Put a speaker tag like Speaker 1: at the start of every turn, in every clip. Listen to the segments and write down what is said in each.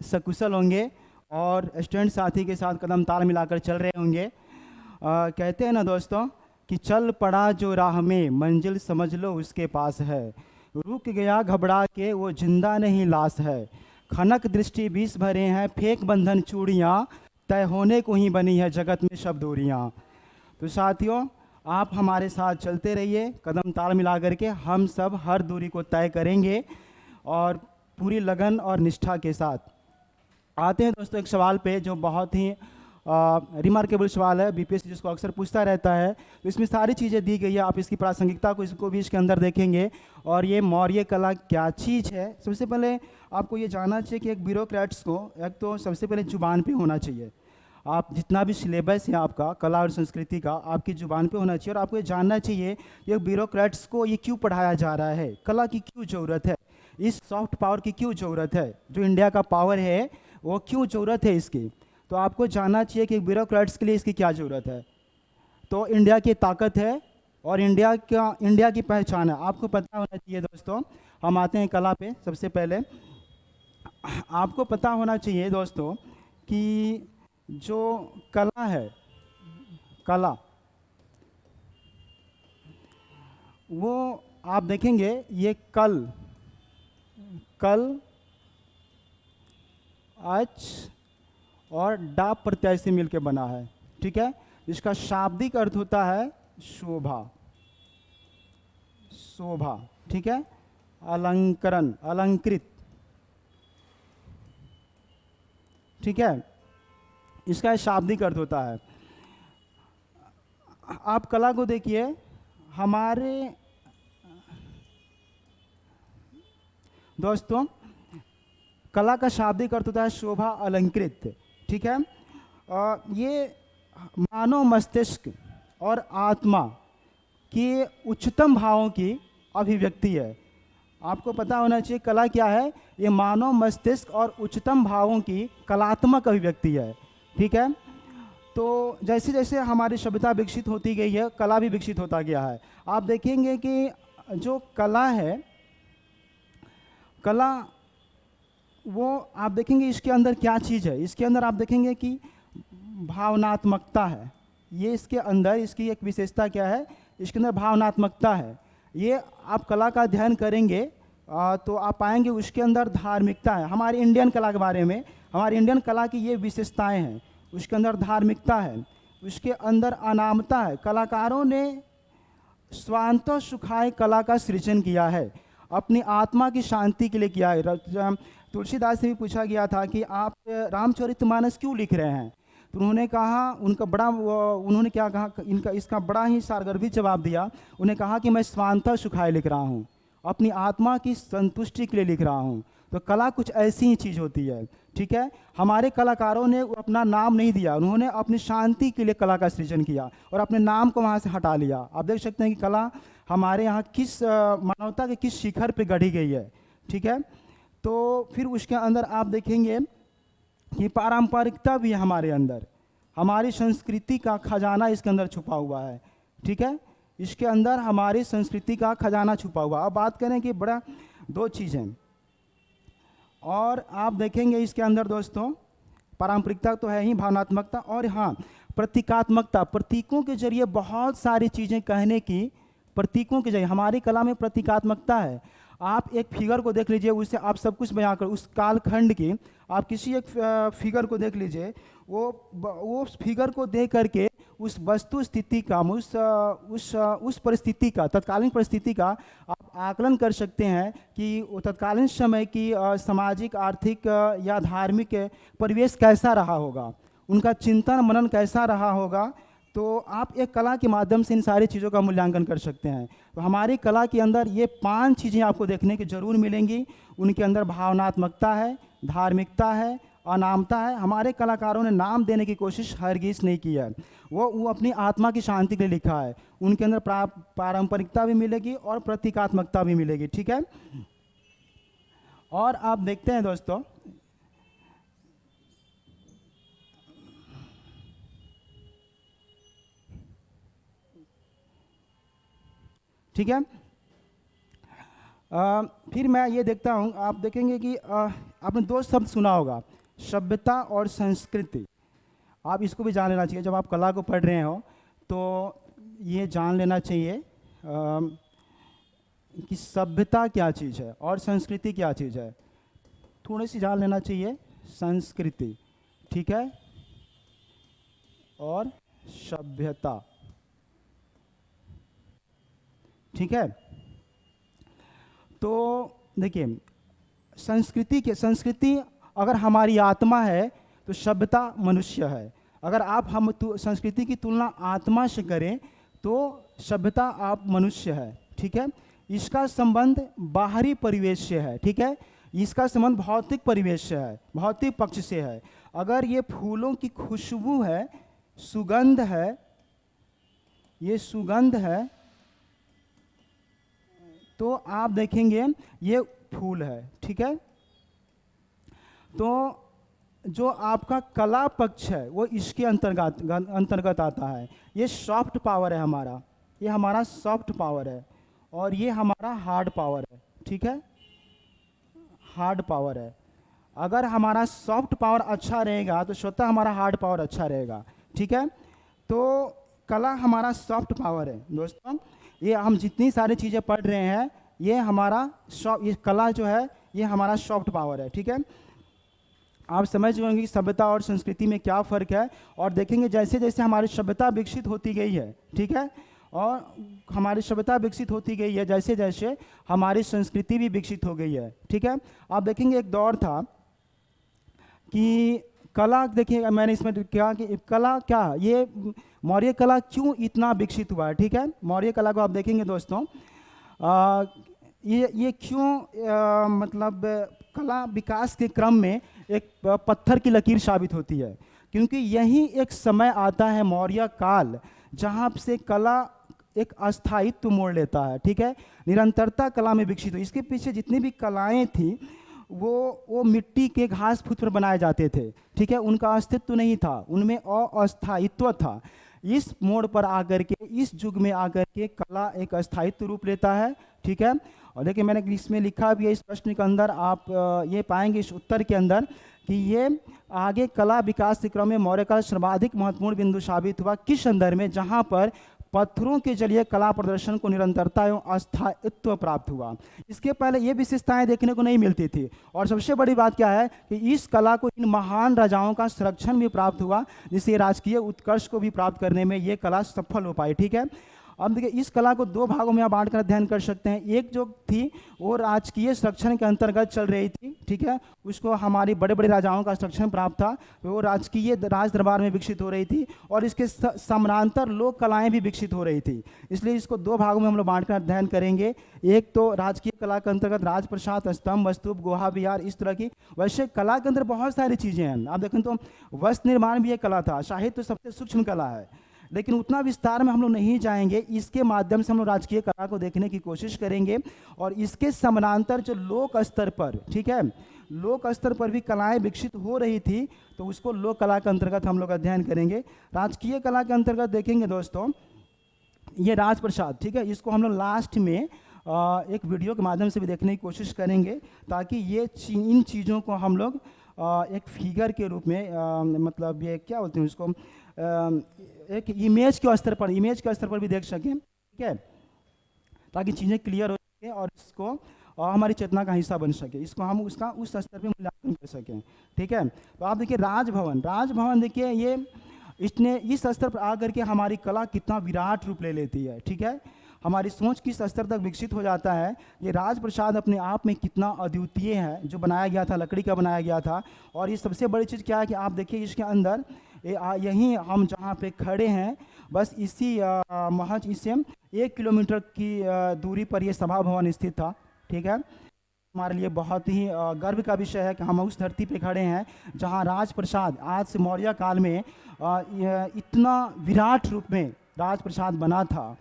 Speaker 1: सकुशल होंगे और स्टूडेंट साथी के साथ कदम ताल मिलाकर चल रहे होंगे। कहते हैं ना दोस्तों कि चल पड़ा जो राह में मंजिल समझ लो उसके पास है, रुक गया घबरा के वो जिंदा नहीं लाश है, खनक दृष्टि बीस भरे हैं फेंक बंधन चूड़ियाँ, तय होने को ही बनी है जगत में सब दूरियाँ। तो साथियों, आप हमारे साथ चलते रहिए कदम ताल मिला करके, हम सब हर दूरी को तय करेंगे और पूरी लगन और निष्ठा के साथ। आते हैं दोस्तों एक सवाल पे जो बहुत ही रिमार्केबल सवाल है, बीपीएससी जिसको अक्सर पूछता रहता है। तो इसमें सारी चीज़ें दी गई है, आप इसकी प्रासंगिकता को इसको भी इसके अंदर देखेंगे। और ये मौर्य कला क्या चीज़ है, सबसे पहले आपको ये जानना चाहिए कि एक ब्यूरोक्रेट्स को एक तो सबसे पहले जुबान पे होना चाहिए। आप जितना भी सिलेबस है आपका कला और संस्कृति का, आपकी जुबान पे होना चाहिए। और आपको ये जानना चाहिए कि ब्यूरोक्रेट्स को ये क्यों पढ़ाया जा रहा है, कला की क्यों ज़रूरत है, इस सॉफ्ट पावर की क्यों ज़रूरत है, जो इंडिया का पावर है वो क्यों ज़रूरत है इसकी। तो आपको जानना चाहिए कि ब्यूरोक्रेट्स के लिए इसकी क्या ज़रूरत है। तो इंडिया की ताकत है और इंडिया की पहचान है, आपको पता होना चाहिए दोस्तों। हम आते हैं कला पे। सबसे पहले आपको पता होना चाहिए दोस्तों कि जो कला है, कला वो आप देखेंगे ये कल अच और डा प्रत्यय से मिलकर बना है, ठीक है। इसका शाब्दिक अर्थ होता है शोभा, शोभा, ठीक है। अलंकरण, अलंकृत, ठीक है, इसका शाब्दिक अर्थ होता है। आप कला को देखिए, हमारे दोस्तों कला का शाब्दिक अर्थ होता है शोभा, अलंकृत, ठीक है। ये मानव मस्तिष्क और आत्मा के उच्चतम भावों की अभिव्यक्ति है। आपको पता होना चाहिए कला क्या है, ये मानव मस्तिष्क और उच्चतम भावों की कलात्मक अभिव्यक्ति है, ठीक है। तो जैसे जैसे हमारी सभ्यता विकसित होती गई है, कला भी विकसित होता गया है। आप देखेंगे कि जो कला है, कला वो आप देखेंगे इसके अंदर क्या चीज़ है, इसके अंदर आप देखेंगे कि भावनात्मकता है। ये इसके अंदर इसकी एक विशेषता क्या है, इसके अंदर भावनात्मकता है। ये आप कला का अध्ययन करेंगे तो आप पाएंगे उसके अंदर धार्मिकता है। हमारी इंडियन कला के बारे में, हमारी इंडियन कला की ये विशेषताएं हैं। उसके अंदर धार्मिकता है, उसके अंदर अनामता है। कलाकारों ने स्वांत सुखाय कला का सृजन किया है, अपनी आत्मा की शांति के लिए किया है। तुलसीदास से भी पूछा गया था कि आप रामचरितमानस क्यों लिख रहे हैं, तो उन्होंने कहा, उन्होंने क्या कहा, इसका बड़ा ही सारगर्भित जवाब दिया। उन्हें कहा कि मैं स्वांत सुखाय लिख रहा हूँ, अपनी आत्मा की संतुष्टि के लिए लिख रहा हूँ। तो कला कुछ ऐसी ही चीज़ होती है, ठीक है। हमारे कलाकारों ने अपना नाम नहीं दिया, उन्होंने अपनी शांति के लिए कला का सृजन किया और अपने नाम को वहाँ से हटा लिया। आप देख सकते हैं कि कला हमारे यहाँ किस मानवता के किस शिखर पे गढ़ी गई है, ठीक है। तो फिर उसके अंदर आप देखेंगे कि पारंपरिकता भी है हमारे अंदर, हमारी संस्कृति का खजाना इसके अंदर छुपा हुआ है, ठीक है। इसके अंदर हमारी संस्कृति का खजाना छुपा हुआ। अब बात करें कि बड़ा दो चीज़ें और आप देखेंगे इसके अंदर दोस्तों, पारंपरिकता तो है ही, भावनात्मकता और हाँ प्रतीकात्मकता। प्रतीकों के जरिए बहुत सारी चीज़ें कहने की, प्रतीकों के जरिए हमारी कला में प्रतीकात्मकता है। आप एक फिगर को देख लीजिए, उससे आप सब कुछ बयां कर, उस कालखंड की आप किसी एक फिगर को देख लीजिए, वो फिगर को देख करके उस वस्तु स्थिति का, उस परिस्थिति का, तत्कालीन परिस्थिति का आप आकलन कर सकते हैं कि वो तत्कालीन समय की सामाजिक, आर्थिक या धार्मिक परिवेश कैसा रहा होगा, उनका चिंतन मनन कैसा रहा होगा। तो आप एक कला के माध्यम से इन सारी चीज़ों का मूल्यांकन कर सकते हैं। तो हमारी कला के अंदर ये 5 चीज़ें आपको देखने की जरूर मिलेंगी। उनके अंदर भावनात्मकता है, धार्मिकता है, अनामता है। हमारे कलाकारों ने नाम देने की कोशिश हरगिज़ नहीं की है, वो अपनी आत्मा की शांति के लिए लिखा है। उनके अंदर पारंपरिकता भी मिलेगी और प्रतीकात्मकता भी मिलेगी, ठीक है। और आप देखते हैं दोस्तों, ठीक है। फिर मैं ये देखता हूँ, आप देखेंगे कि आपने 2 शब्द सुना होगा, सभ्यता और संस्कृति, आप इसको भी जान लेना चाहिए। जब आप कला को पढ़ रहे हो तो ये जान लेना चाहिए कि सभ्यता क्या चीज़ है और संस्कृति क्या चीज़ है। थोड़ी सी जान लेना चाहिए संस्कृति, ठीक है, और सभ्यता, ठीक है। तो देखिए संस्कृति अगर हमारी आत्मा है तो सभ्यता मनुष्य है। अगर आप हम संस्कृति की तुलना आत्मा से करें तो सभ्यता आप मनुष्य है, ठीक है। इसका संबंध बाहरी परिवेश से है, ठीक है। इसका संबंध भौतिक परिवेश से है, भौतिक पक्ष से है। अगर ये फूलों की खुशबू है, सुगंध है, ये सुगंध है, तो आप देखेंगे ये फूल है, ठीक है। तो जो आपका कला पक्ष है वो इसके अंतर्गत आता है। ये सॉफ्ट पावर है हमारा, ये हमारा सॉफ्ट पावर है, और ये हमारा हार्ड पावर है, ठीक है, हार्ड पावर है। अगर हमारा सॉफ्ट पावर अच्छा रहेगा तो स्वतः हमारा हार्ड पावर अच्छा रहेगा, ठीक है। तो कला हमारा सॉफ्ट पावर है दोस्तों। ये हम जितनी सारी चीज़ें पढ़ रहे हैं ये हमारा ये कला जो है ये हमारा सॉफ्ट पावर है, ठीक है। आप समझ जाएंगे कि सभ्यता और संस्कृति में क्या फ़र्क है, और देखेंगे जैसे जैसे हमारी सभ्यता विकसित होती गई है, ठीक है, और हमारी सभ्यता विकसित होती गई है जैसे जैसे हमारी संस्कृति भी विकसित हो गई है, ठीक है। आप देखेंगे एक दौर था कि कला, देखिए मैंने इसमें क्या कि कला क्या, ये मौर्य कला क्यों इतना विकसित हुआ है, ठीक है। मौर्य कला को आप देखेंगे दोस्तों, ये क्यों मतलब कला विकास के क्रम में एक पत्थर की लकीर साबित होती है, क्योंकि यही एक समय आता है मौर्य काल जहाँ से कला एक अस्थायित्व मोड़ लेता है, ठीक है। निरंतरता कला में विकसित हुई। इसके पीछे जितनी भी कलाएं थी वो मिट्टी के घास फूस पर बनाए जाते थे, ठीक है। उनका अस्तित्व नहीं था, उनमें अस्थायित्व था। इस मोड़ पर आकर के, इस युग में आकर के कला एक अस्थायित्व रूप लेता है, ठीक है। और देखिए मैंने इसमें लिखा भी है, इस प्रश्न के अंदर आप ये पाएंगे इस उत्तर के अंदर कि ये आगे कला विकास के क्रम में मौर्य काल सर्वाधिक महत्वपूर्ण बिंदु साबित हुआ किस संदर्भ में, जहाँ पर पत्थरों के जरिए कला प्रदर्शन को निरंतरता एवं अस्थायित्व प्राप्त हुआ। इसके पहले ये विशेषताएं देखने को नहीं मिलती थी। और सबसे बड़ी बात क्या है कि इस कला को इन महान राजाओं का संरक्षण भी प्राप्त हुआ, जिससे राजकीय उत्कर्ष को भी प्राप्त करने में ये कला सफल हो पाई, ठीक है। अब देखिए इस कला को दो भागों में आप बांट कर अध्ययन कर सकते हैं। एक जो थी वो राजकीय संरक्षण के अंतर्गत चल रही थी, ठीक है, उसको हमारी बड़े बड़े राजाओं का संरक्षण प्राप्त था, वो राजकीय राज दरबार में विकसित हो रही थी, और इसके समानांतर लोक कलाएं भी विकसित हो रही थी। इसलिए इसको दो भागों में हम लोग बांट कर अध्ययन करेंगे। एक तो राजकीय कला के अंतर्गत राजप्रसाद, स्तंभ, स्तूप, गुहा विहार, इस तरह की। वैसे कला के अंदर बहुत सारी चीज़ें हैं। आप देखें तो वस्त्र निर्माण भी एक कला था, साहित्य सबसे सूक्ष्म कला है, लेकिन उतना विस्तार में हम लोग नहीं जाएंगे। इसके माध्यम से हम लोग राजकीय कला को देखने की कोशिश करेंगे, और इसके समानांतर जो लोक स्तर पर, ठीक है, लोक स्तर पर भी कलाएं विकसित हो रही थी, तो उसको लोक कला के अंतर्गत हम लोग अध्ययन करेंगे। राजकीय कला के अंतर्गत देखेंगे दोस्तों ये राजप्रसाद, ठीक है, इसको हम लोग लास्ट में एक वीडियो के माध्यम से भी देखने की कोशिश करेंगे, ताकि ये इन चीज़ों को हम लोग एक फिगर के रूप में मतलब ये क्या बोलते हैं उसको, एक इमेज के स्तर पर भी देख सकें, ठीक है, ताकि चीज़ें क्लियर हो सके और इसको हमारी चेतना का हिस्सा बन सके, इसको हम उसका उस स्तर पे मूल्यांकन कर सकें, ठीक है। तो आप देखिए राजभवन देखिए ये इसने इस स्तर पर आकर के हमारी कला कितना विराट रूप ले लेती है, ठीक है। हमारी सोच किस स्तर तक विकसित हो जाता है। ये राजप्रसाद अपने आप में कितना अद्वितीय है, जो बनाया गया था, लकड़ी का बनाया गया था। और ये सबसे बड़ी चीज़ क्या है कि आप देखिए इसके अंदर यहीं हम जहाँ पे खड़े हैं, बस इसी महज इससे 1 किलोमीटर की दूरी पर ये सभा भवन स्थित था, ठीक है। हमारे लिए बहुत ही गर्व का विषय है कि हम उस धरती पे खड़े हैं जहाँ राजप्रसाद आज से मौर्य काल में इतना विराट रूप में राजप्रसाद बना था।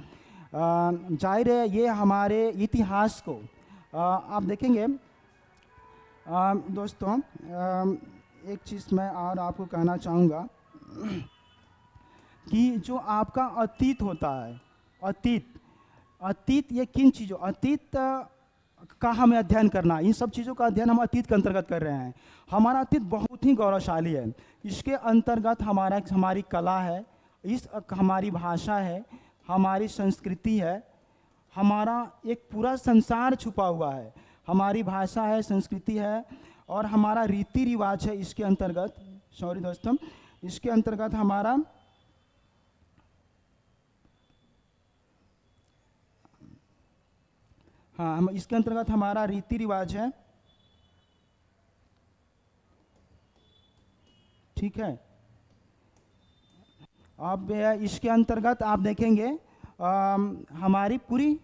Speaker 1: जाहिर है ये हमारे इतिहास को आप देखेंगे दोस्तों। एक चीज़ मैं और आपको कहना चाहूँगा कि जो आपका अतीत होता है, अतीत ये किन चीज़ों, अतीत का हमें अध्ययन करना, इन सब चीज़ों का अध्ययन हम अतीत के अंतर्गत कर रहे हैं। हमारा अतीत बहुत ही गौरवशाली है। इसके अंतर्गत हमारी कला है, हमारी भाषा है, हमारी संस्कृति है, हमारा एक पूरा संसार छुपा हुआ है। हमारी भाषा है, संस्कृति है और हमारा रीति रिवाज है। इसके अंतर्गत सॉरी दोस्तों, इसके अंतर्गत हमारा हम इसके अंतर्गत हमारा रीति रिवाज है। ठीक है। अब इसके अंतर्गत आप देखेंगे हमारी पूरी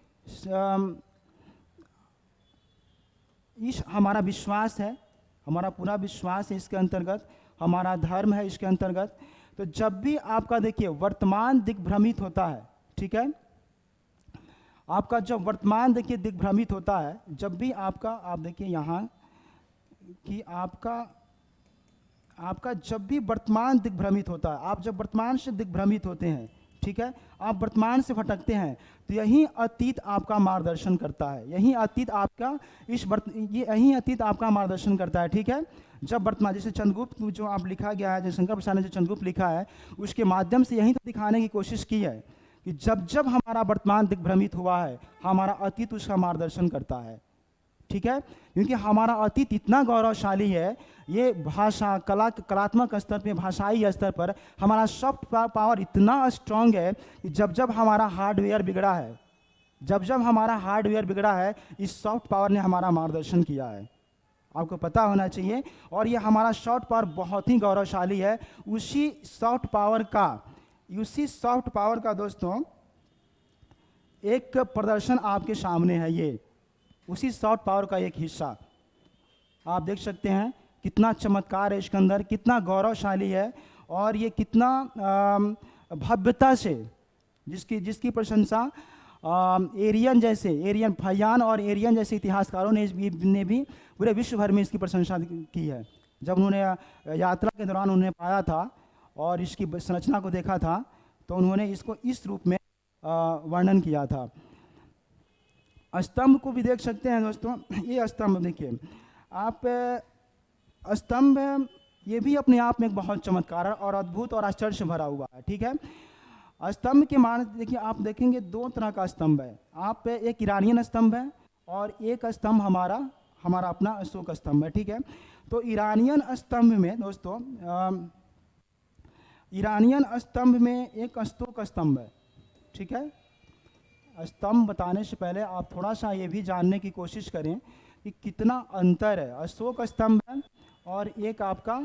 Speaker 1: हमारा विश्वास है, हमारा पूरा विश्वास है इसके अंतर्गत, हमारा धर्म है इसके अंतर्गत। तो जब भी आपका देखिए वर्तमान दिग्भ्रमित होता है, ठीक है, आपका जब वर्तमान देखिए दिग्भ्रमित होता है, जब भी आपका आप देखिए यहाँ कि आपका जब भी वर्तमान दिग्भ्रमित होता है, आप जब वर्तमान से दिग्भ्रमित होते हैं, ठीक है, आप वर्तमान से भटकते हैं, तो यही अतीत आपका मार्गदर्शन करता है। यही अतीत आपका यही अतीत आपका मार्गदर्शन करता है। ठीक है। जब वर्तमान जैसे चंद्रगुप्त जो आप लिखा गया है, जैसे शंकर प्रसाद ने जो चंद्रगुप्त लिखा है, उसके माध्यम से यही तो दिखाने की कोशिश की है कि जब जब हमारा वर्तमान दिग्भ्रमित हुआ है, हमारा अतीत उसका मार्गदर्शन करता है। ठीक है, क्योंकि हमारा अतीत इतना गौरवशाली है, ये भाषा कलात्मक स्तर पे, भाषाई स्तर पर हमारा सॉफ्ट पावर इतना स्ट्रांग है कि जब जब हमारा हार्डवेयर बिगड़ा है, जब जब हमारा हार्डवेयर बिगड़ा है, इस सॉफ्ट पावर ने हमारा मार्गदर्शन किया है। आपको पता होना चाहिए। और ये हमारा सॉफ्ट पावर बहुत ही गौरवशाली है। उसी सॉफ्ट पावर का दोस्तों एक प्रदर्शन आपके सामने है। ये उसी सॉफ्ट पावर का एक हिस्सा आप देख सकते हैं। कितना चमत्कार है इसके अंदर, कितना गौरवशाली है, और ये कितना भव्यता से जिसकी प्रशंसा एरियन फयान और एरियन जैसे इतिहासकारों ने भी पूरे विश्व भर में इसकी प्रशंसा की है। जब उन्होंने यात्रा के दौरान उन्होंने पाया था और इसकी संरचना को देखा था, तो उन्होंने इसको इस रूप में वर्णन किया था। स्तंभ को भी देख सकते हैं दोस्तों। ये स्तंभ देखिए आप, स्तंभ ये भी अपने आप में एक बहुत चमत्कार और अद्भुत और आश्चर्य से भरा हुआ है। ठीक है, स्तंभ के मान देखिए, आप देखेंगे दो तरह का स्तंभ है। आप एक ईरानियन स्तंभ है और एक स्तंभ हमारा अपना अशोक स्तंभ है। ठीक है, तो ईरानियन स्तंभ में दोस्तों, ईरानियन स्तंभ में एक अशोक स्तंभ है। ठीक है, स्तंभ बताने से पहले आप थोड़ा सा ये भी जानने की कोशिश करें कि कितना अंतर है अशोक स्तंभ है और एक आपका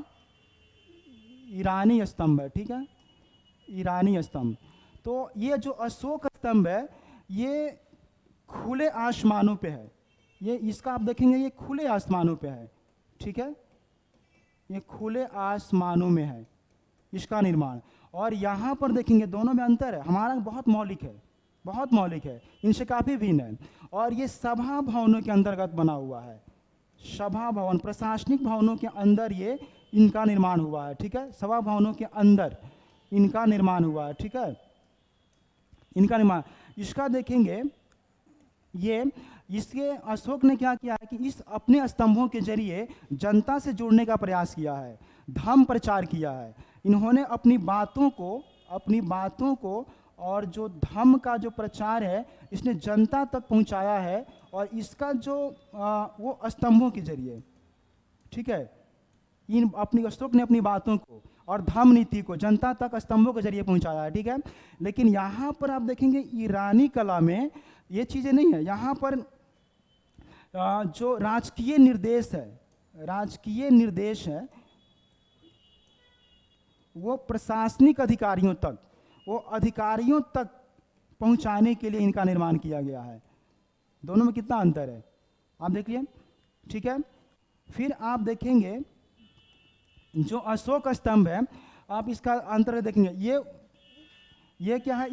Speaker 1: ईरानी स्तंभ है। ठीक है, ईरानी स्तंभ। तो ये जो अशोक स्तंभ है, ये खुले आसमानों पे है। ये इसका आप देखेंगे, ये खुले आसमानों पे है। ठीक है, ये खुले आसमानों में है इसका निर्माण। और यहाँ पर देखेंगे दोनों में अंतर है। हमारा बहुत मौलिक है, बहुत मौलिक है, इनसे काफ़ी भिन्न है। और ये सभा भवनों के अंतर्गत बना हुआ है। सभा भवन, प्रशासनिक भवनों के अंदर ये इनका निर्माण हुआ है। ठीक है, सभा भवनों के अंदर इनका निर्माण हुआ है। ठीक है, इनका निर्माण इसका देखेंगे। ये इसके अशोक ने क्या किया है कि इस अपने स्तंभों के जरिए जनता से जुड़ने का प्रयास किया है, धर्म प्रचार किया है। इन्होंने अपनी बातों को और जो धर्म का जो प्रचार है, इसने जनता तक पहुंचाया है। और इसका जो वो स्तंभों के जरिए, ठीक है, अपनी अशोक ने अपनी बातों को और धर्म नीति को जनता तक स्तंभों के जरिए पहुंचाया है। ठीक है, लेकिन यहाँ पर आप देखेंगे ईरानी कला में ये चीज़ें नहीं है। यहाँ पर जो राजकीय निर्देश है, वो प्रशासनिक अधिकारियों तक पहुंचाने के लिए इनका निर्माण किया गया है। दोनों में कितना अंतर है आप देखिए। ठीक है, फिर आप देखेंगे जो अशोक स्तंभ है, आप इसका अंतर देखेंगे। ये क्या है,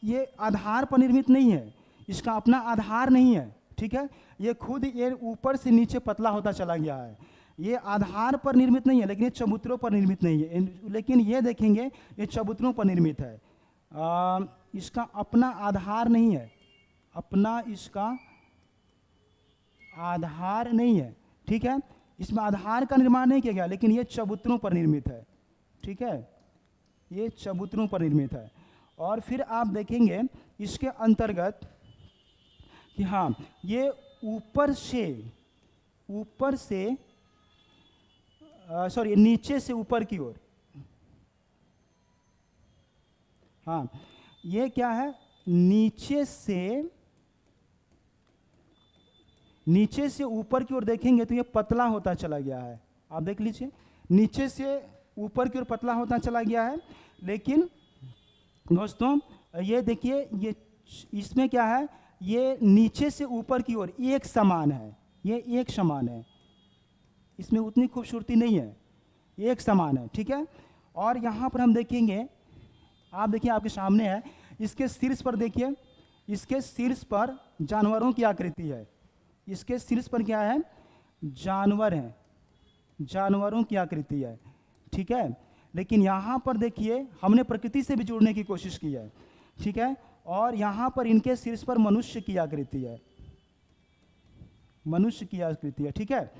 Speaker 1: ये आधार पर निर्मित नहीं है, इसका अपना आधार नहीं है। ठीक है, ये खुद ये ऊपर से नीचे पतला होता चला गया है। ये आधार पर निर्मित नहीं है, लेकिन ये चबूतरों पर निर्मित नहीं है। लेकिन ये देखेंगे, ये चबूतरों पर निर्मित है। इसका अपना आधार नहीं है, अपना इसका आधार नहीं है, ठीक है, इसमें आधार का निर्माण नहीं किया गया, लेकिन ये चबूतरों पर निर्मित है, ठीक है, ये चबूतरों पर निर्मित है। और फिर आप देखेंगे इसके अंतर्गत कि हाँ, ये ऊपर से सॉरी नीचे से ऊपर की ओर, हाँ, ये क्या है, नीचे से ऊपर की ओर देखेंगे तो ये पतला होता चला गया है। आप देख लीजिए, नीचे से ऊपर की ओर पतला होता चला गया है। लेकिन दोस्तों ये देखिए, ये इसमें क्या है, ये नीचे से ऊपर की ओर एक समान है, ये एक समान है, इसमें उतनी खूबसूरती नहीं है, एक समान है, ठीक है। और यहाँ पर हम देखेंगे, आप देखिए आपके सामने है, इसके शीर्ष पर देखिए, इसके शीर्ष पर जानवरों की आकृति है, इसके शीर्ष पर क्या है, जानवर हैं, जानवरों की आकृति है, ठीक है। लेकिन यहाँ पर देखिए हमने प्रकृति से भी जुड़ने की कोशिश की है, ठीक है। और यहाँ पर इनके शीर्ष पर मनुष्य की आकृति है, मनुष्य की आकृति है, ठीक है।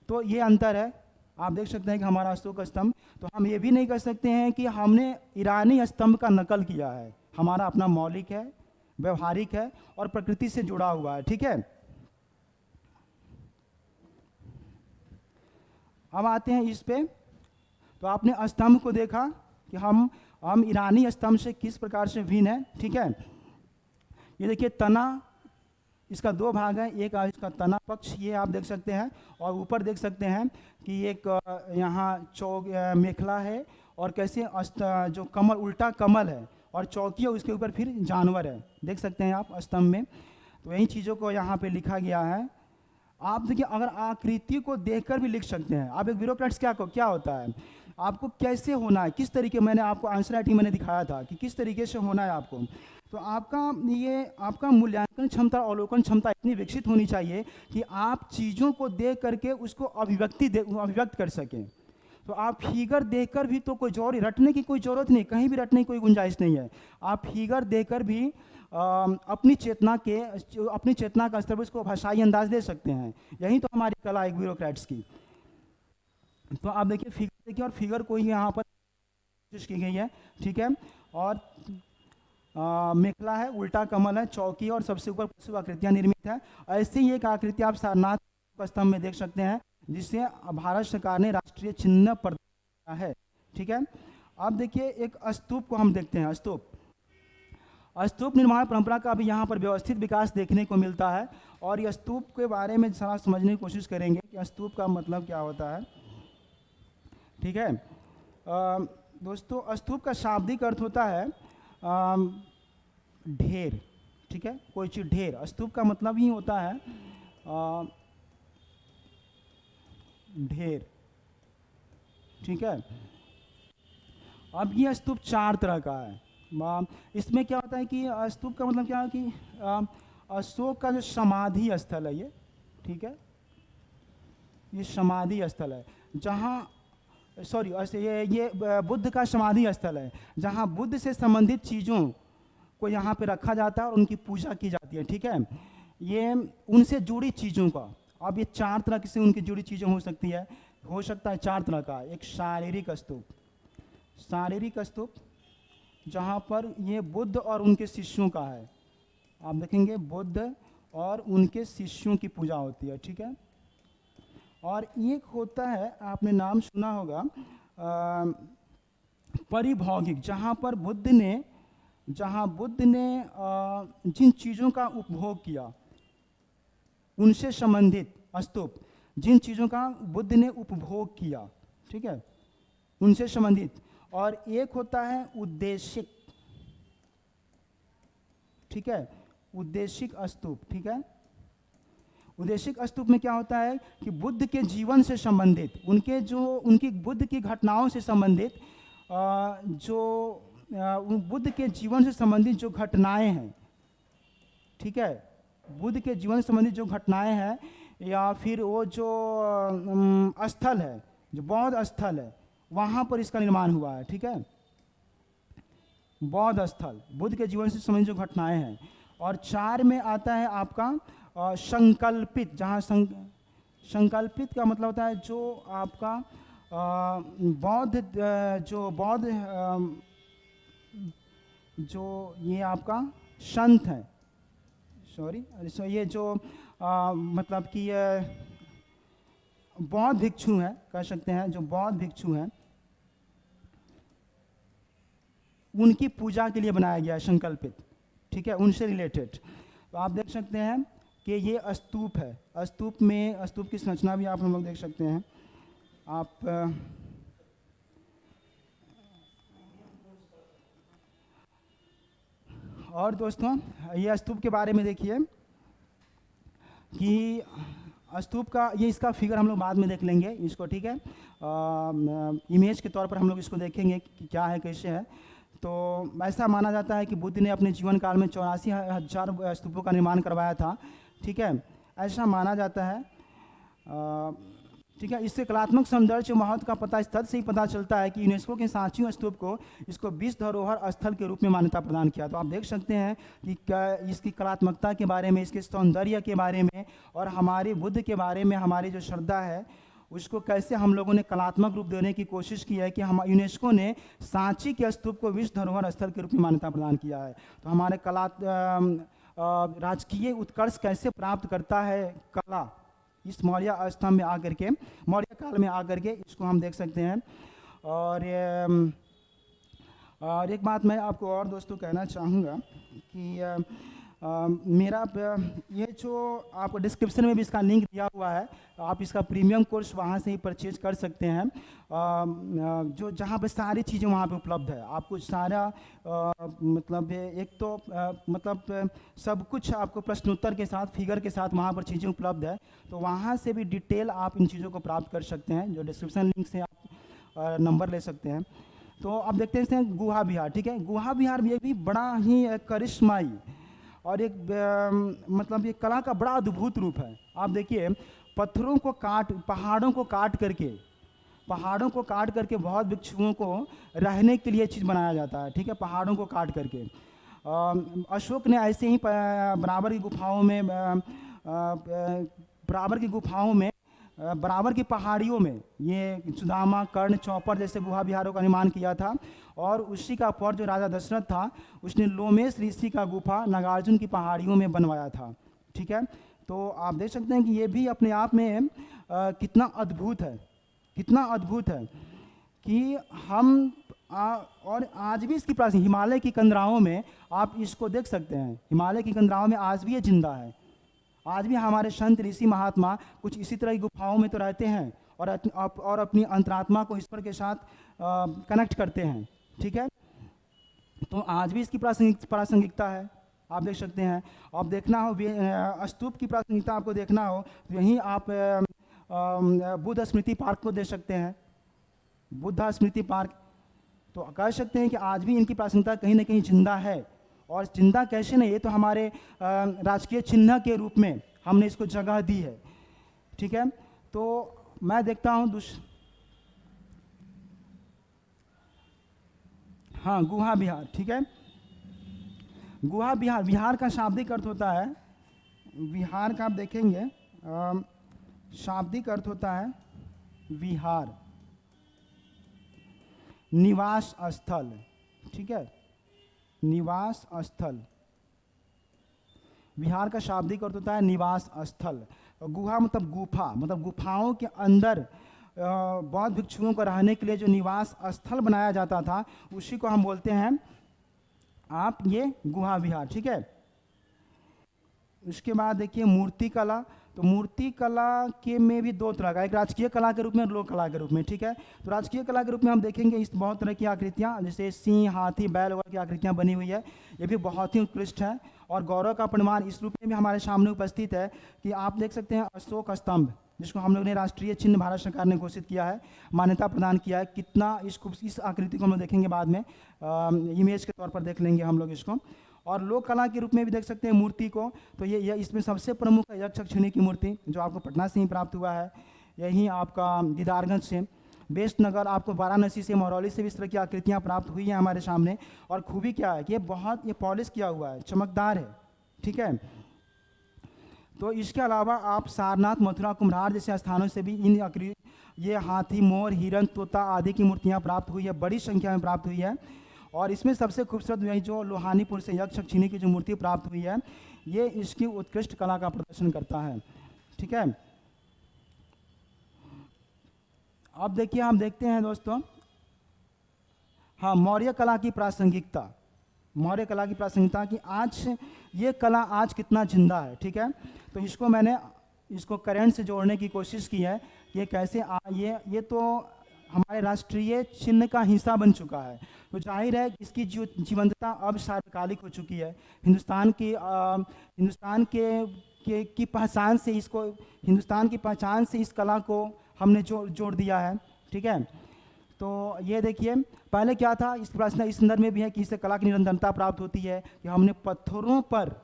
Speaker 1: तो ये अंतर है। आप देख सकते हैं कि हमारा अशोक स्तंभ, तो हम ये भी नहीं कह सकते हैं कि हमने ईरानी स्तंभ का नकल किया है, हमारा अपना मौलिक है, व्यवहारिक है और प्रकृति से जुड़ा हुआ है, ठीक है। अब आते हैं इस पे, तो आपने स्तंभ को देखा कि हम ईरानी स्तंभ से किस प्रकार से भिन्न है, ठीक है। ये देखिए तना, इसका दो भाग है, एक इसका तना पक्ष, ये आप देख सकते हैं, और ऊपर देख सकते हैं कि एक यहाँ मेखला है, और कैसे जो कमल, उल्टा कमल है, और चौकी है, उसके ऊपर फिर जानवर है, देख सकते हैं आप स्तंभ में। तो यही चीज़ों को यहाँ पे लिखा गया है। आप देखिए, अगर आकृति को देखकर भी लिख सकते हैं आप। एक ब्यूरोक्रेट्स क्या होता है, आपको कैसे होना है, किस तरीके, मैंने आपको आंसर राइटिंग मैंने दिखाया था कि किस तरीके से होना है आपको। तो आपका मूल्यांकन क्षमता, अवलोकन क्षमता इतनी विकसित होनी चाहिए कि आप चीज़ों को देख करके उसको अभिव्यक्त कर सकें। तो आप फिगर देखकर भी तो कोई रटने की कोई ज़रूरत नहीं, कहीं भी रटने की कोई गुंजाइश नहीं है। आप फिगर देखकर भी अपनी चेतना का स्तर पर उसको भाषाई अंदाज दे सकते हैं। यही तो हमारी कला है ब्यूरोक्रेट्स की। तो आप देखिए, फिगर देखिए, और फिगर को ही यहाँ पर कोशिश की गई है, ठीक है। और मेखला है, उल्टा कमल है, चौकी और सबसे ऊपर पशु आकृतियाँ निर्मित है। ऐसे ही एक आकृति आप सारनाथ स्तंभ में देख सकते हैं, जिससे भारत सरकार ने राष्ट्रीय चिन्ह प्रदान किया है, ठीक है। अब देखिए एक स्तूप को हम देखते हैं। स्तूप निर्माण परंपरा का भी यहाँ पर व्यवस्थित विकास देखने को मिलता है, और यह स्तूप के बारे में सारा समझने की कोशिश करेंगे कि स्तूप का मतलब क्या होता है, ठीक है। दोस्तों स्तूप का शाब्दिक अर्थ होता है ढेर, ठीक है, कोई चीज़ ढेर। स्तूप का मतलब ही होता है ढेर, ठीक है। अब ये स्तूप चार तरह का है। इसमें क्या होता है कि स्तूप का मतलब क्या है कि अशोक का जो समाधि स्थल है ये, ठीक है, ये समाधि स्थल है, जहाँ ये बुद्ध का समाधि स्थल है, जहाँ बुद्ध से संबंधित चीज़ों को यहाँ पे रखा जाता है और उनकी पूजा की जाती है, ठीक है। ये उनसे जुड़ी चीज़ों का, अब ये चार तरह से उनकी जुड़ी चीज़ें हो सकता है चार तरह का। एक शारीरिक स्तूप, जहाँ पर ये बुद्ध और उनके शिष्यों का है। आप देखेंगे बुद्ध और उनके शिष्यों की पूजा होती है, ठीक है। और एक होता है, आपने नाम सुना होगा, परिभौगिक, जहाँ बुद्ध ने जिन चीज़ों का उपभोग किया उनसे संबंधित स्तूप, जिन चीज़ों का बुद्ध ने उपभोग किया, ठीक है, उनसे संबंधित। और एक होता है उद्देशिक, ठीक है, उद्देशिक स्तूप, ठीक है। उद्देशिक स्तूप में क्या होता है कि बुद्ध के जीवन से संबंधित, उनकी बुद्ध की घटनाओं से संबंधित, बुद्ध के जीवन से संबंधित जो घटनाएं हैं, ठीक है, बुद्ध के जीवन से संबंधित जो घटनाएं हैं, या फिर वो जो स्थल है, जो बौद्ध स्थल है, वहाँ पर इसका निर्माण हुआ है, ठीक है। बौद्ध स्थल, बुद्ध के जीवन से संबंधित जो घटनाएं हैं। और चार में आता है आपका संकल्पित, जहाँ संकल्पित का मतलब होता है जो आपका बौद्ध जो ये आपका संत है, सॉरी, ये जो मतलब कि बौद्ध भिक्षु हैं, कह सकते हैं, जो बौद्ध भिक्षु हैं उनकी पूजा के लिए बनाया गया है संकल्पित, ठीक है, उनसे रिलेटेड। तो आप देख सकते हैं कि ये स्तूप है, स्तूप की संरचना भी आप हम लोग देख सकते हैं। आप और दोस्तों ये स्तूप के बारे में देखिए कि स्तूप का ये इसका फिगर हम लोग बाद में देख लेंगे इसको, ठीक है, इमेज के तौर पर हम लोग इसको देखेंगे कि क्या है, कैसे है। तो ऐसा माना जाता है कि बुद्ध ने अपने जीवन काल में 84,000 स्तूपों का निर्माण करवाया था, ठीक है, ऐसा माना जाता है, ठीक है। इससे कलात्मक सौंदर्य महत्व का पता इस तथ्य से ही पता चलता है कि यूनेस्को के सांची स्तूप को इसको विश्व धरोहर स्थल के रूप में मान्यता प्रदान किया। तो आप देख सकते हैं कि इसकी कलात्मकता के बारे में, इसके सौंदर्य के बारे में और हमारे बुद्ध के बारे में हमारी जो श्रद्धा है उसको कैसे हम लोगों ने कलात्मक रूप देने की कोशिश की है कि हम यूनेस्को ने सांची के स्तूप को विश्व धरोहर स्थल के रूप में मान्यता प्रदान किया है। तो हमारे राजकीय उत्कर्ष कैसे प्राप्त करता है कला, इस मौर्य स्तंभ में आकर के, मौर्य काल में आकर के इसको हम देख सकते हैं। और एक बात मैं आपको और दोस्तों कहना चाहूँगा कि मेरा ये जो आपको डिस्क्रिप्शन में भी इसका लिंक दिया हुआ है, आप इसका प्रीमियम कोर्स वहाँ से ही परचेज कर सकते हैं, जो जहाँ पे सारी चीज़ें वहाँ पे उपलब्ध है। आपको सारा मतलब एक तो मतलब सब कुछ आपको प्रश्नोत्तर के साथ, फिगर के साथ वहाँ पर चीज़ें उपलब्ध है। तो वहाँ से भी डिटेल आप इन चीज़ों को प्राप्त कर सकते हैं, जो डिस्क्रिप्शन लिंक से आप नंबर ले सकते हैं। तो आप देखते हैं गुहा विहार, ठीक है, गुहा विहार ये भी बड़ा ही करिश्माई और एक मतलब ये कला का बड़ा अद्भुत रूप है। आप देखिए पत्थरों को पहाड़ों को काट करके बहुत भिक्षुओं को रहने के लिए चीज़ बनाया जाता है, ठीक है, पहाड़ों को काट करके। अशोक ने ऐसे ही बराबर की पहाड़ियों में ये सुदामा, कर्ण, चौपर जैसे गुहा विहारों का निर्माण किया था। और उसी का पौर जो राजा दशरथ था उसने लोमेश ऋषि का गुफा नागार्जुन की पहाड़ियों में बनवाया था, ठीक है। तो आप देख सकते हैं कि ये भी अपने आप में कितना अद्भुत है कि हम और आज भी इसकी प्राचीन हिमालय की कंदराओं में आप इसको देख सकते हैं। हिमालय की कंदराओं में आज भी ये जिंदा है। आज भी हमारे संत ऋषि महात्मा कुछ इसी तरह की गुफाओं में तो रहते हैं और अपनी अंतरात्मा को ईश्वर के साथ कनेक्ट करते हैं, ठीक है। तो आज भी इसकी प्रासंगिकता है, आप देख सकते हैं। आप देखना हो स्तूप की प्रासंगिकता आपको देखना हो तो यहीं आप बुद्ध स्मृति पार्क को देख सकते हैं, बुद्धा स्मृति पार्क। तो कह सकते हैं कि आज भी इनकी प्रासंगिकता कहीं ना कहीं जिंदा है। और जिंदा कैसे नहीं, ये तो हमारे राजकीय चिन्ह के रूप में हमने इसको जगह दी है, ठीक है। तो मैं देखता हूँ हाँ, गुहा विहार, ठीक है। गुहा विहार, विहार का शाब्दिक अर्थ होता है, विहार का आप देखेंगे शाब्दिक अर्थ होता है विहार, निवास स्थल, ठीक है, निवास स्थल। विहार का शाब्दिक अर्थ होता है निवास स्थल। गुहा मतलब गुफा, मतलब गुफाओं के अंदर बौद्ध भिक्षुओं को रहने के लिए जो निवास स्थल बनाया जाता था उसी को हम बोलते हैं आप ये गुहा विहार, ठीक है। उसके बाद देखिए मूर्ति कला। तो मूर्ति कला के में भी दो तरह का, एक राजकीय कला के रूप में और लोक कला के रूप में, ठीक है। तो राजकीय कला के रूप में हम देखेंगे इस बहुत तरह की आकृतियाँ, जैसे सिंह, हाथी, बैल वगैरह की आकृतियाँ बनी हुई है। ये भी बहुत ही उत्कृष्ट है और गौरव का प्रमाण इस रूप में भी हमारे सामने उपस्थित है कि आप देख सकते हैं अशोक स्तंभ, जिसको हम लोग ने राष्ट्रीय चिन्ह भारत सरकार ने घोषित किया है, मान्यता प्रदान किया है। कितना इस आकृति को हम लोग देखेंगे बाद में, इमेज के तौर पर देख लेंगे हम लोग इसको। और लोक कला के रूप में भी देख सकते हैं मूर्ति को। तो ये इसमें सबसे प्रमुख है यक्षक्षिणी की मूर्ति, जो आपको पटना से ही प्राप्त हुआ है, यही आपका दीदारगंज से, बेस्ट नगर, आपको वाराणसी से, मरौली से भी इस तरह की आकृतियाँ प्राप्त हुई हैं हमारे सामने। और खूबी क्या है कि ये पॉलिश किया हुआ है, चमकदार है, ठीक है। तो इसके अलावा आप सारनाथ, मथुरा, कुम्भरार जैसे स्थानों से भी इन ये हाथी, मोर, हिरन, तोता आदि की मूर्तियां प्राप्त हुई है, बड़ी संख्या में प्राप्त हुई है। और इसमें सबसे खूबसूरत वही जो लोहानीपुर से यक्ष छीनी की जो मूर्ति प्राप्त हुई है, ये इसकी उत्कृष्ट कला का प्रदर्शन करता है। ठीक है, अब देखिए, हम देखते हैं दोस्तों, हाँ, मौर्य कला की प्रासंगिकता। मौर्य कला की प्रासंगिकता की आज ये कला आज कितना जिंदा है। ठीक है, तो इसको मैंने इसको करंट से जोड़ने की कोशिश की है। ये कैसे ये तो हमारे राष्ट्रीय चिन्ह का हिस्सा बन चुका है। तो जाहिर है इसकी जीवंतता अब सार्वकालिक हो चुकी है। हिंदुस्तान की पहचान से इसको, हिंदुस्तान की पहचान से इस कला को हमने जोड़ दिया है। ठीक है, तो ये देखिए, पहले क्या था, इस प्रश्न इस संदर्भ में भी है कि इससे कला की निरंतरता प्राप्त होती है कि हमने पत्थरों पर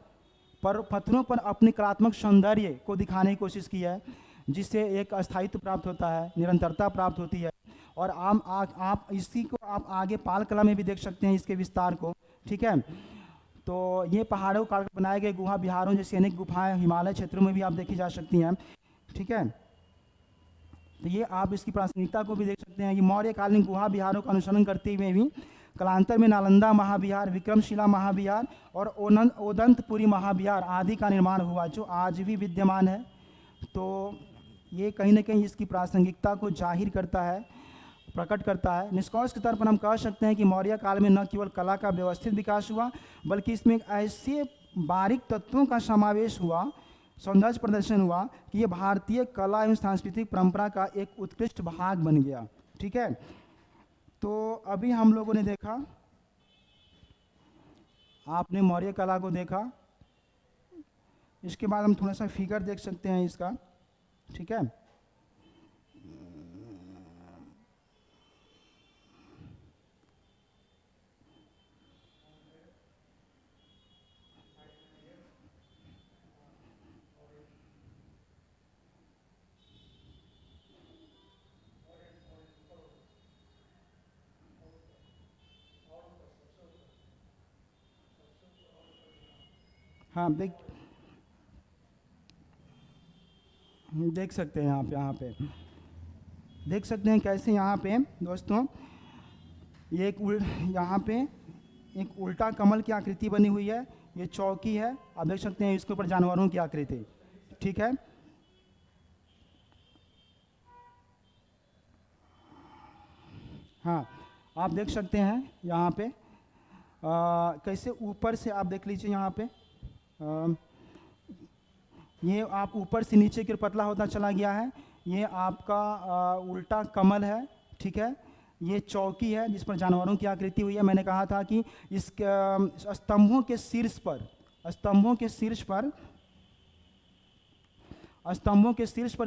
Speaker 1: अपने कलात्मक सौंदर्य को दिखाने की कोशिश की है, जिससे एक अस्थायित्व प्राप्त होता है, निरंतरता प्राप्त होती है। और आप इसी को आप आगे पाल कला में भी देख सकते हैं, इसके विस्तार को। ठीक है, तो ये पहाड़ों का बनाए गए गुहा विहारों जैसी अनेक गुफाएं हिमालय क्षेत्रों में भी आप देखी जा सकती हैं। ठीक है, तो ये आप इसकी प्रासंगिकता को भी देख सकते हैं। ये मौर्यकालीन गुहा विहारों का अनुसरण करते हुए भी कालांतर में नालंदा महाविहार, विक्रमशिला महाविहार और ओदंतपुरी महाविहार आदि का निर्माण हुआ, जो आज भी विद्यमान है। तो ये कहीं ना कहीं इसकी प्रासंगिकता को जाहिर करता है, प्रकट करता है। निष्कर्ष के तौर पर हम कह सकते हैं कि मौर्य काल में न केवल कला का व्यवस्थित विकास हुआ, बल्कि इसमें ऐसे बारीक तत्वों का समावेश हुआ, सौंदर्य प्रदर्शन हुआ कि ये भारतीय कला एवं सांस्कृतिक परंपरा का एक उत्कृष्ट भाग बन गया। ठीक है, तो अभी हम लोगों ने देखा, आपने मौर्य कला को देखा, इसके बाद हम थोड़ा सा फिगर देख सकते हैं इसका। ठीक है, हाँ, देख सकते हैं आप, यहाँ पे देख सकते हैं कैसे यहाँ पे दोस्तों ये यहाँ पे एक उल्टा कमल की आकृति बनी हुई है। ये चौकी है, आप देख सकते हैं, इसके ऊपर जानवरों की आकृति। ठीक है, हाँ, आप देख सकते हैं यहाँ पे कैसे ऊपर से आप देख लीजिए यहाँ पे ये आप ऊपर से नीचे की ओर पतला होता चला गया है। ये आपका उल्टा कमल है। ठीक है, ये चौकी है जिस पर जानवरों की आकृति हुई है। मैंने कहा था कि इस स्तंभों के शीर्ष पर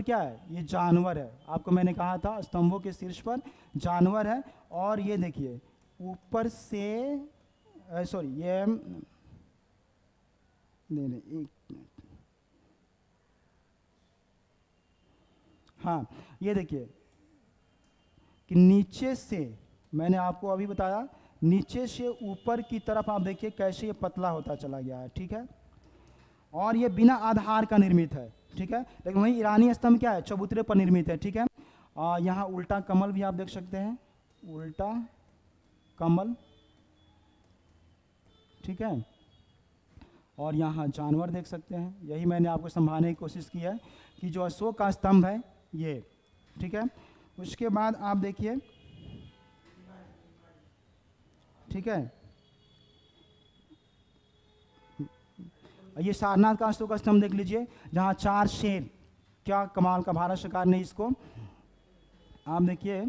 Speaker 1: क्या है, ये जानवर है। आपको मैंने कहा था स्तंभों के शीर्ष पर जानवर है। और ये देखिए ऊपर से सॉरी, ये नहीं, एक मिनट, हाँ, ये देखिए कि नीचे से, मैंने आपको अभी बताया, नीचे से ऊपर की तरफ आप देखिए कैसे ये पतला होता चला गया है। ठीक है, और ये बिना आधार का निर्मित है। ठीक है, लेकिन वही ईरानी स्तंभ क्या है, चबूतरे पर निर्मित है। ठीक है, यहाँ उल्टा कमल भी आप देख सकते हैं, उल्टा कमल। ठीक है, और यहाँ जानवर देख सकते हैं। यही मैंने आपको समझाने की कोशिश की है कि जो अशोक का स्तंभ है ये। ठीक है, उसके बाद आप देखिए, ठीक है, ये सारनाथ का अशोक स्तंभ देख लीजिए, जहाँ 4 शेर, क्या कमाल का, भारत सरकार ने इसको, आप देखिए,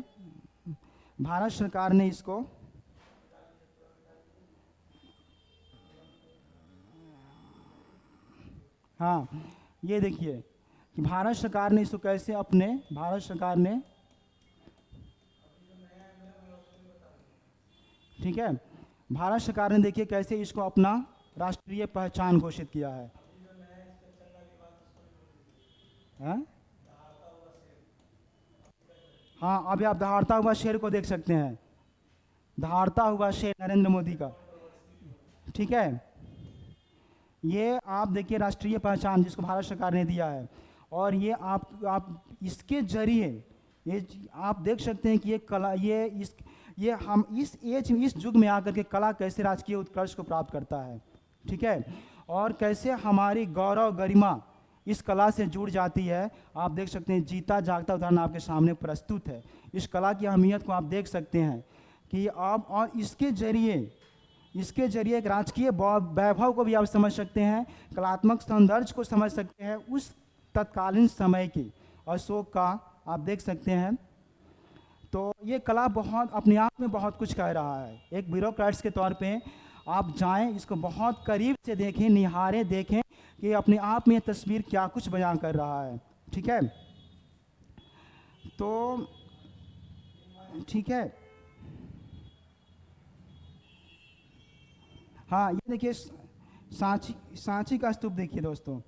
Speaker 1: भारत सरकार ने इसको हाँ, ये देखिए कि भारत सरकार ने इसको कैसे अपने, भारत सरकार ने, ठीक है, भारत सरकार ने देखिए कैसे इसको अपना राष्ट्रीय पहचान घोषित किया है। हाँ, अभी आप दहाड़ता हुआ शेर को देख सकते हैं, दहाड़ता हुआ शेर नरेंद्र मोदी का। ठीक है, ये आप देखिए राष्ट्रीय पहचान जिसको भारत सरकार ने दिया है, और ये आप इसके जरिए ये आप देख सकते हैं कि ये कला ये हम इस एज इस युग में आकर के कला कैसे राजकीय उत्कर्ष को प्राप्त करता है, ठीक है, और कैसे हमारी गौरव गरिमा इस कला से जुड़ जाती है। आप देख सकते हैं जीता जागता उदाहरण आपके सामने प्रस्तुत है। इस कला की अहमियत को आप देख सकते हैं कि आप और इसके जरिए एक राजकीय वैभव को भी आप समझ सकते हैं, कलात्मक सौंदर्य को समझ सकते हैं उस तत्कालीन समय की अशोक का आप देख सकते हैं। तो ये कला बहुत अपने आप में बहुत कुछ कह रहा है। एक ब्यूरोक्रेट्स के तौर पे आप जाएं, इसको बहुत करीब से देखें, निहारें, देखें कि अपने आप में ये तस्वीर क्या कुछ बयां कर रहा है, ठीक है। तो ठीक है, हाँ ये देखिए सांची का स्तूप देखिए दोस्तों,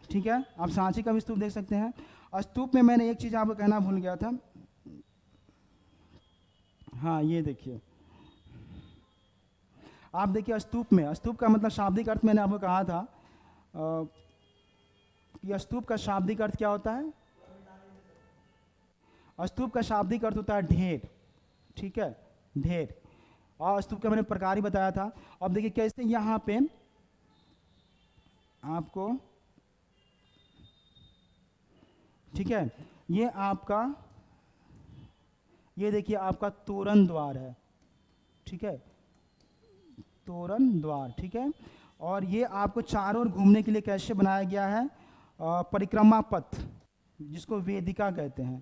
Speaker 1: ठीक है, आप सांची का भी स्तूप देख सकते हैं। स्तूप में मैंने एक चीज़ आपको कहना भूल गया था, हाँ ये देखिए, आप देखिए स्तूप का मतलब शाब्दिक अर्थ मैंने आपको कहा था कि स्तूप का शाब्दिक अर्थ क्या होता है। स्तूप का शाब्दिक अर्थ होता है ढेर, ठीक है, ढेर। और स्तूप का मैंने प्रकार ही बताया था। अब देखिए कैसे यहाँ पे आपको, ठीक है, ये देखिए आपका तोरण द्वार है, ठीक है, तोरण द्वार, ठीक है। और ये आपको चारों ओर घूमने के लिए कैसे बनाया गया है, परिक्रमा पथ जिसको वेदिका कहते हैं,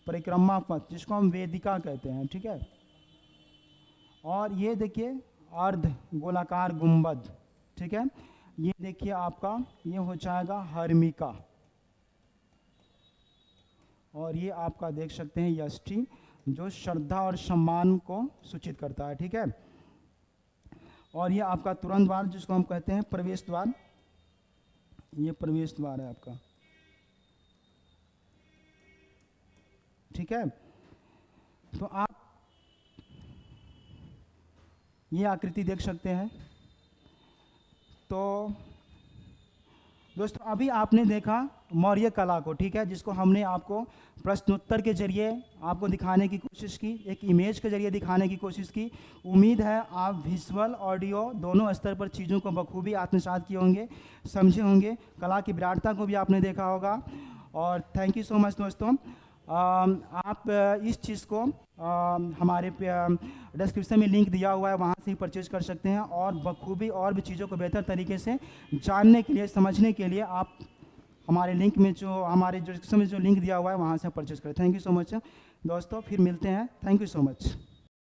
Speaker 1: परिक्रमा पथ जिसको हम वेदिका कहते हैं, ठीक है। और ये देखिए अर्ध गोलाकार गुंबद, ठीक है, ये देखिए आपका ये हो जाएगा हर्मिका, और ये आपका देख सकते हैं यष्टि जो श्रद्धा और सम्मान को सूचित करता है, ठीक है। और ये आपका तोरण द्वार जिसको हम कहते हैं प्रवेश द्वार, ये प्रवेश द्वार है आपका, ठीक है। तो आप ये आकृति देख सकते हैं। तो दोस्तों अभी आपने देखा मौर्य कला को, ठीक है, जिसको हमने आपको प्रश्नोत्तर के जरिए आपको दिखाने की कोशिश की, एक इमेज के जरिए दिखाने की कोशिश की। उम्मीद है आप विजुअल ऑडियो दोनों स्तर पर चीज़ों को बखूबी आत्मसात किए होंगे, समझे होंगे, कला की विराटता को भी आपने देखा होगा। और थैंक यू सो मच दोस्तों। आप इस चीज़ को हमारे डिस्क्रिप्शन में लिंक दिया हुआ है, वहाँ से ही परचेज कर सकते हैं, और बखूबी और भी चीज़ों को बेहतर तरीके से जानने के लिए, समझने के लिए आप हमारे लिंक में हमारे डिस्क्रिप्शन में जो लिंक दिया हुआ है वहाँ से परचेज करें। थैंक यू सो मच दोस्तों, फिर मिलते हैं। Thank you so much.